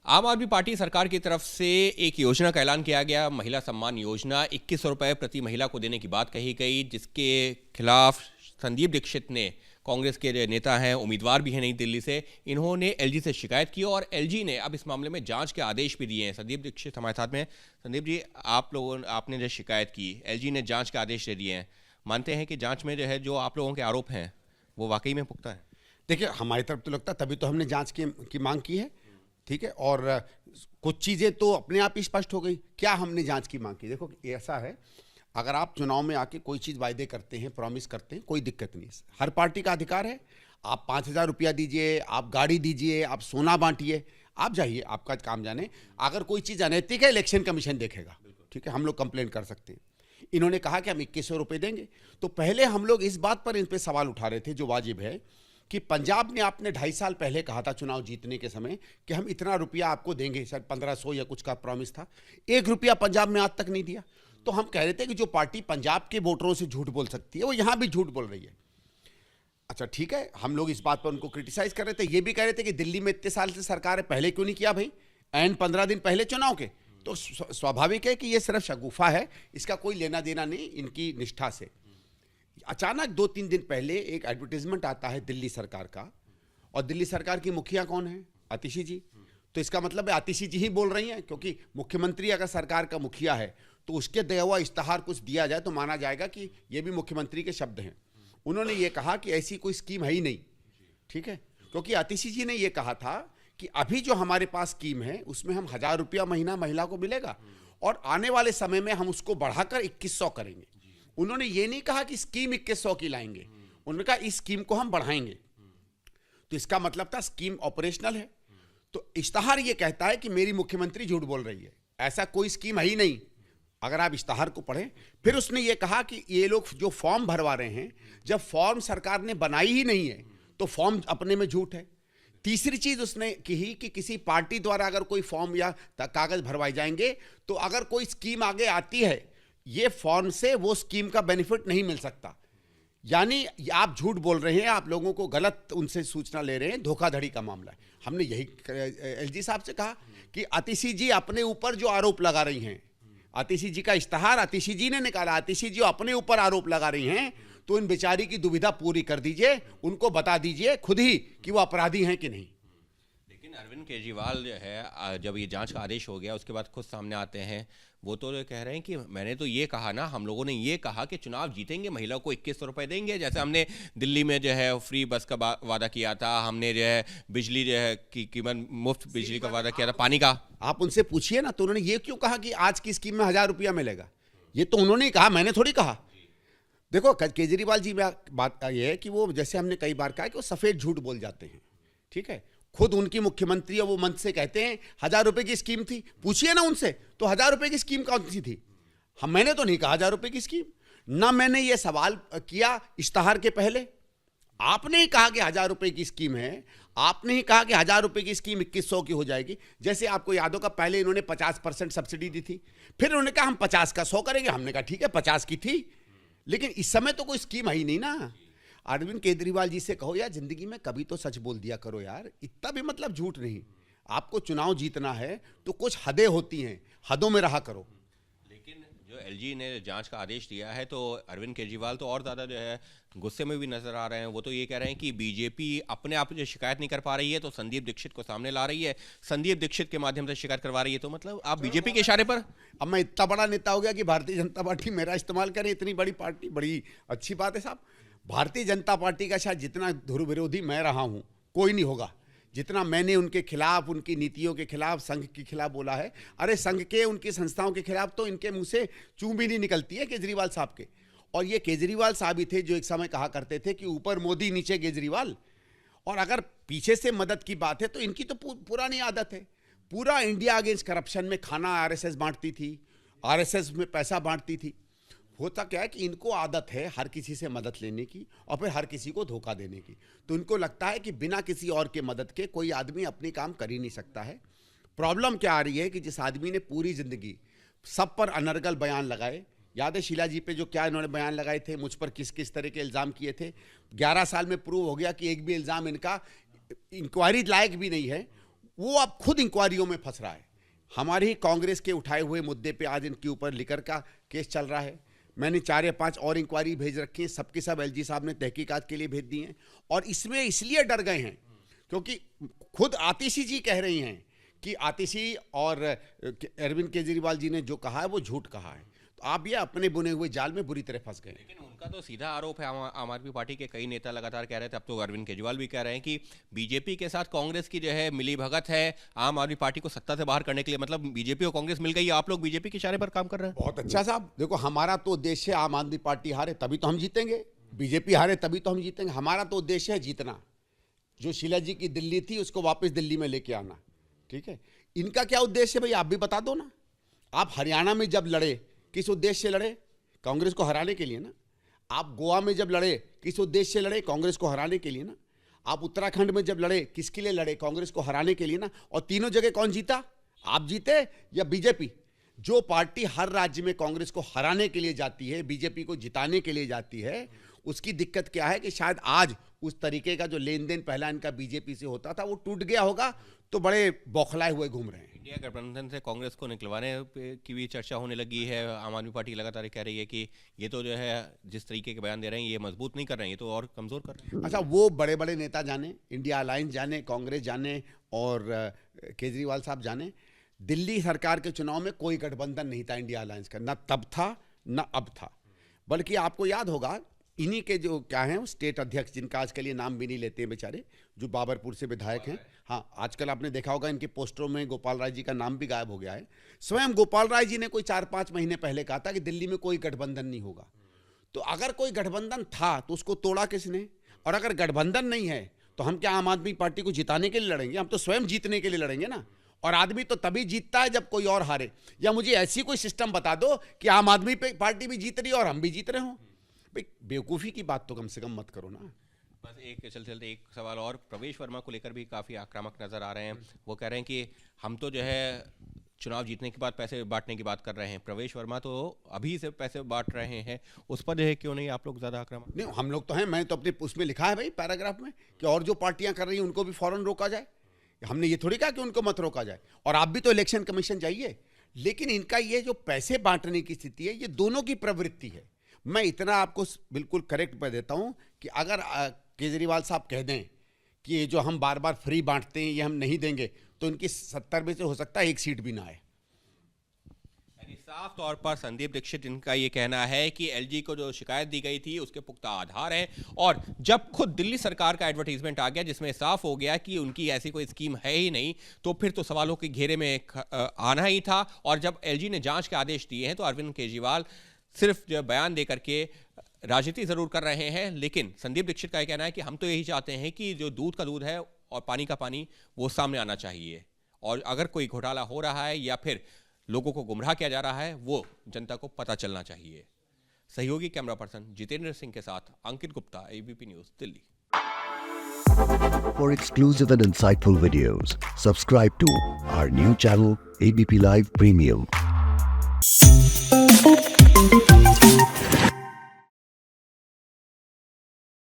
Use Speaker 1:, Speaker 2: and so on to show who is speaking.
Speaker 1: आम आदमी पार्टी सरकार की तरफ से एक योजना का ऐलान किया गया, महिला सम्मान योजना। 2100 रुपये प्रति महिला को देने की बात कही गई, जिसके खिलाफ संदीप दीक्षित ने, कांग्रेस के नेता हैं, उम्मीदवार भी हैं नई दिल्ली से, इन्होंने एलजी से शिकायत की और एलजी ने अब इस मामले में जांच के आदेश भी दिए हैं। संदीप दीक्षित हमारे साथ में। संदीप जी, आपने जो शिकायत की, एलजी ने जांच के आदेश दे दिए हैं, मानते हैं कि जांच में जो आप लोगों के आरोप हैं वो वाकई में पुख्ता है?
Speaker 2: देखिए, हमारी तरफ तो लगता है, तभी तो हमने जांच की मांग की है, ठीक है। और कुछ चीज़ें तो अपने आप ही स्पष्ट हो गई। क्या हमने जांच की मांग की? देखो, ऐसा है, अगर आप चुनाव में आके कोई चीज़ वायदे करते हैं, प्रॉमिस करते हैं, कोई दिक्कत नहीं है, हर पार्टी का अधिकार है। आप 5,000 रुपया दीजिए, आप गाड़ी दीजिए, आप सोना बांटिए, आप जाइए, आपका काम जाने। अगर कोई चीज़ अनैतिक है, इलेक्शन कमीशन देखेगा, ठीक है, हम लोग कंप्लेंट कर सकते हैं। इन्होंने कहा कि हम 2100 रुपये देंगे, तो पहले हम लोग इस बात पर इन पर सवाल उठा रहे थे, जो वाजिब है, कि पंजाब ने आपने 2.5 साल पहले कहा था चुनाव जीतने के समय कि हम इतना रुपया आपको देंगे, शायद 1500 या कुछ का प्रॉमिस था। 1 रुपया पंजाब में आज तक नहीं दिया। तो हम कह रहे थे कि जो पार्टी पंजाब के वोटरों से झूठ बोल सकती है, वो यहां भी झूठ बोल रही है। अच्छा, ठीक है, हम लोग इस बात पर उनको क्रिटिसाइज कर रहे थे। ये भी कह रहे थे कि दिल्ली में इतने साल से सरकार है, पहले क्यों नहीं किया भाई, एंड 15 दिन पहले चुनाव के। तो स्वाभाविक है कि ये सिर्फ शगुफा है, इसका कोई लेना देना नहीं इनकी निष्ठा से। अचानक 2-3 दिन पहले एक एडवर्टीजमेंट आता है दिल्ली सरकार का, और दिल्ली सरकार की मुखिया कौन है? आतिशी जी। तो इसका मतलब है आतिशी जी ही बोल रही हैं, क्योंकि मुख्यमंत्री अगर सरकार का मुखिया है तो उसके दिया हुआ इश्तहार कुछ दिया जाए तो माना जाएगा कि ये भी मुख्यमंत्री के शब्द हैं। उन्होंने ये कहा कि ऐसी कोई स्कीम है ही नहीं, ठीक है, क्योंकि आतिशी जी ने ये कहा था कि अभी जो हमारे पास स्कीम है उसमें हम 1,000 रुपया महीना महिला को मिलेगा, और आने वाले समय में हम उसको बढ़ाकर 2100 करेंगे। उन्होंने ये नहीं कहा कि स्कीम 2100 की लाएंगे, उन्होंने कहा इस स्कीम को हम बढ़ाएंगे। तो इसका मतलब था स्कीम ऑपरेशनल है। तो इश्तहार ये कहता है कि मेरी मुख्यमंत्री झूठ बोल रही है, ऐसा कोई स्कीम है ही नहीं। अगर आप इश्तहार को पढ़ें, फिर उसने ये कहा कि ये लोग जो फॉर्म भरवा रहे हैं, जब फॉर्म सरकार ने बनाई ही नहीं है तो फॉर्म अपने में झूठ है। तीसरी चीज उसने कही कि किसी पार्टी द्वारा अगर कोई फॉर्म या कागज भरवाए जाएंगे तो अगर कोई स्कीम आगे आती है, ये फॉर्म से वो स्कीम का बेनिफिट नहीं मिल सकता। यानी आप झूठ बोल रहे हैं, आप लोगों को गलत उनसे सूचना ले रहे हैं, धोखाधड़ी का मामला है। हमने यही एलजी साहब से कहा कि आतिशी जी अपने ऊपर जो आरोप लगा रही हैं, आतिशी जी का इश्तहार आतिशी जी ने निकाला, आतिशी जी अपने ऊपर आरोप लगा रही हैं, तो इन बेचारी की दुविधा पूरी कर दीजिए, उनको बता दीजिए खुद ही कि वो अपराधी हैं कि नहीं।
Speaker 1: लेकिन अरविंद केजरीवाल जो है, जब ये जांच का आदेश हो गया उसके बाद खुद सामने आते हैं, वो तो कह रहे हैं कि मैंने तो ये कहा ना, हम लोगों ने ये कहा कि चुनाव जीतेंगे, महिला को 2100 रुपये देंगे, जैसे हमने दिल्ली में जो है फ्री बस का वादा किया था, हमने जो है बिजली जो है की कीमत मुफ्त बिजली का वादा किया था, पानी का।
Speaker 2: आप उनसे पूछिए ना, तो उन्होंने ये क्यों कहा कि आज की स्कीम में 1,000 रुपया मिलेगा? ये तो उन्होंने ही कहा, मैंने थोड़ी कहा। देखो, केजरीवाल जी में बात ये है कि वो, जैसे हमने कई बार कहा, कि वो सफेद झूठ बोल जाते हैं, ठीक है। खुद उनकी मुख्यमंत्री और वो मंच से कहते हैं 1,000 रुपए की स्कीम थी, पूछिए ना उनसे, तो 1,000 रुपए की स्कीम कौन सी थी? मैंने तो नहीं कहा 1,000 रुपए की स्कीम, ना मैंने ये सवाल किया इश्तहार के पहले। आपने ही कहा कि 1,000 रुपए की स्कीम है, आपने ही कहा कि 1,000 रुपए की स्कीम 2100 की हो जाएगी। जैसे आपको याद होगा, पहले इन्होंने 50% सब्सिडी दी थी, फिर उन्होंने कहा हम 50 का 100 करेंगे। हमने कहा ठीक है, 50 की थी, लेकिन इस समय तो कोई स्कीम है ही नहीं ना। अरविंद केजरीवाल जी से कहो यार, जिंदगी में कभी तो सच बोल दिया करो यार, इतना भी मतलब झूठ नहीं। आपको चुनाव जीतना है तो कुछ हदें होती हैं, हदों में रहा करो।
Speaker 1: लेकिन जो एलजी ने जांच का आदेश दिया है, तो अरविंद केजरीवाल तो और ज़्यादा जो है गुस्से में भी नजर आ रहे हैं। वो तो ये कह रहे हैं कि बीजेपी अपने आप जो शिकायत नहीं कर पा रही है तो संदीप दीक्षित को सामने ला रही है, संदीप दीक्षित के माध्यम से शिकायत करवा रही है। तो मतलब आप बीजेपी के इशारे पर।
Speaker 2: अब मैं इतना बड़ा नेता हो गया कि भारतीय जनता पार्टी मेरा इस्तेमाल करे, इतनी बड़ी पार्टी, बड़ी अच्छी बात है साहब। भारतीय जनता पार्टी का शायद जितना ध्रुव विरोधी मैं रहा हूं, कोई नहीं होगा जितना मैंने उनके खिलाफ, उनकी नीतियों के खिलाफ, संघ के खिलाफ बोला है। अरे संघ के, उनकी संस्थाओं के खिलाफ तो इनके मुंह से चूं भी नहीं निकलती है केजरीवाल साहब के। और ये केजरीवाल साहब ही थे जो एक समय कहा करते थे कि ऊपर मोदी नीचे केजरीवाल। और अगर पीछे से मदद की बात है तो इनकी तो पुरानी आदत है, पूरा इंडिया अगेंस्ट करप्शन में खाना आरएसएस बांटती थी, आरएसएस में पैसा बांटती थी। होता क्या है कि इनको आदत है हर किसी से मदद लेने की और फिर हर किसी को धोखा देने की। तो इनको लगता है कि बिना किसी और के मदद के कोई आदमी अपनी काम कर ही नहीं सकता है। प्रॉब्लम क्या आ रही है कि जिस आदमी ने पूरी जिंदगी सब पर अनर्गल बयान लगाए, याद है शीला जी पे जो क्या इन्होंने बयान लगाए थे, मुझ पर किस किस तरह के इल्ज़ाम किए थे। 11 साल में प्रूव हो गया कि एक भी इल्ज़ाम इनका इंक्वायरी लायक भी नहीं है। वो अब खुद इंक्वायरियों में फंस रहा है। हमारे ही कांग्रेस के उठाए हुए मुद्दे पे आज इनके ऊपर लिकर का केस चल रहा है। मैंने 4 या 5 और इंक्वायरी भेज रखी हैं, सबके सब एलजी साहब ने तहकीकात के लिए भेज दी हैं। और इसमें इसलिए डर गए हैं क्योंकि खुद आतिशी जी कह रही हैं कि आतिशी और अरविंद केजरीवाल जी ने जो कहा है वो झूठ कहा है। तो आप ये अपने बुने हुए जाल में बुरी तरह फंस गए।
Speaker 1: लेकिन उनका तो सीधा आरोप है, आम आदमी पार्टी के कई नेता लगातार कह रहे थे, अब तो अरविंद केजरीवाल भी कह रहे हैं कि बीजेपी के साथ कांग्रेस की जो है मिली भगत है आम आदमी पार्टी को सत्ता से बाहर करने के लिए। मतलब बीजेपी और कांग्रेस मिल गई, आप लोग बीजेपी के इशारे पर काम कर रहे हैं।
Speaker 2: बहुत अच्छा साहब, देखो हमारा तो उद्देश्य है आम आदमी पार्टी हारे तभी तो हम जीतेंगे, बीजेपी हारे तभी तो हम जीतेंगे। हमारा तो उद्देश्य है जीतना। जो शीला जी की दिल्ली थी उसको वापस दिल्ली में लेके आना, ठीक है। इनका क्या उद्देश्य है भाई, आप भी बता दो ना। आप हरियाणा में जब लड़े किस उद्देश्य से लड़े? कांग्रेस को हराने के लिए ना। आप गोवा में जब लड़े किस उद्देश्य से लड़े? कांग्रेस को हराने के लिए ना। आप उत्तराखंड में जब लड़े किसके लिए लड़े? कांग्रेस को हराने के लिए ना। और तीनों जगह कौन जीता? आप जीते या बीजेपी? जो पार्टी हर राज्य में कांग्रेस को हराने के लिए जाती है, बीजेपी को जिताने के लिए जाती है, उसकी दिक्कत क्या है कि शायद आज उस तरीके का जो लेन देन पहला इनका बीजेपी से होता था वो टूट गया होगा, तो बड़े बौखलाए हुए घूम रहे हैं।
Speaker 1: इंडिया गठबंधन से कांग्रेस को निकलवाने की भी चर्चा होने लगी है। आम आदमी पार्टी लगातार कह रही है कि ये तो जो है जिस तरीके के बयान दे रहे हैं ये मजबूत नहीं कर रहे हैं, ये तो और कमजोर कर रहे हैं।
Speaker 2: अच्छा, वो बड़े बड़े नेता जाने, इंडिया अलायंस जाने, कांग्रेस जाने और केजरीवाल साहब जाने, दिल्ली सरकार के चुनाव में कोई गठबंधन नहीं था इंडिया अलायंस का, ना तब था ना अब था। बल्कि आपको याद होगा इन्हीं के जो क्या हैं स्टेट अध्यक्ष, जिनका आजकल ये नाम भी नहीं लेते हैं बेचारे, जो बाबरपुर से विधायक हैं। हाँ, आजकल आपने देखा होगा इनके पोस्टरों में गोपाल राय जी का नाम भी गायब हो गया है। स्वयं गोपाल राय जी ने कोई 4-5 महीने पहले कहा था कि दिल्ली में कोई गठबंधन नहीं होगा। तो अगर कोई गठबंधन था तो उसको तोड़ा किसने? और अगर गठबंधन नहीं है तो हम क्या आम आदमी पार्टी को जिताने के लिए लड़ेंगे? हम तो स्वयं जीतने के लिए लड़ेंगे ना। और आदमी तो तभी जीतता है जब कोई और हारे। या मुझे ऐसी कोई सिस्टम बता दो कि आम आदमी पार्टी भी जीत रही है और हम भी जीत रहे हों। भाई बेवकूफ़ी की बात तो कम से कम मत करो ना।
Speaker 1: बस एक चलते एक सवाल और, प्रवेश वर्मा को लेकर भी काफ़ी आक्रामक नजर आ रहे हैं। वो कह रहे हैं कि हम तो जो है चुनाव जीतने के बाद पैसे बांटने की बात कर रहे हैं, प्रवेश वर्मा तो अभी से पैसे बांट रहे हैं, उस पर जो है क्यों नहीं आप लोग ज़्यादा आक्रामक?
Speaker 2: नहीं, हम लोग तो हैं। मैंने तो अपने उसमें लिखा है भाई पैराग्राफ में कि और जो पार्टियां कर रही हैं उनको भी फौरन रोका जाए। हमने ये थोड़ी कहा कि उनको मत रोका जाए। और आप भी तो इलेक्शन कमीशन जाइए। लेकिन इनका ये जो पैसे बांटने की स्थिति है, ये दोनों की प्रवृत्ति है। मैं इतना आपको बिल्कुल करेक्ट कर देता हूं कि अगर केजरीवाल साहब कह दें कि ये जो हम बार बार फ्री बांटते हैं ये हम नहीं देंगे, तो इनकी 70 में से हो सकता है 1 सीट भी ना आए।
Speaker 1: साफ तौर पर संदीप दीक्षित इनका ये कहना है कि एलजी को जो शिकायत दी गई थी उसके पुख्ता आधार हैं, और जब खुद दिल्ली सरकार का एडवर्टीजमेंट आ गया जिसमें साफ हो गया कि उनकी ऐसी कोई स्कीम है ही नहीं, तो फिर तो सवालों के घेरे में आना ही था। और जब एलजी ने जांच के आदेश दिए हैं तो अरविंद केजरीवाल सिर्फ जो बयान दे करके राजनीति जरूर कर रहे हैं, लेकिन संदीप दीक्षित का कहना है कि हम तो यही चाहते हैं कि जो दूध का दूध है और पानी का पानी वो सामने आना चाहिए, और अगर कोई घोटाला हो रहा है या फिर लोगों को गुमराह किया जा रहा है वो जनता को पता चलना चाहिए। सहयोगी कैमरा पर्सन जितेंद्र सिंह के साथ Ankit Gupta, ABP news, Delhi.
Speaker 3: For exclusive and insightful videos, subscribe to our new channel ABP Live Premium.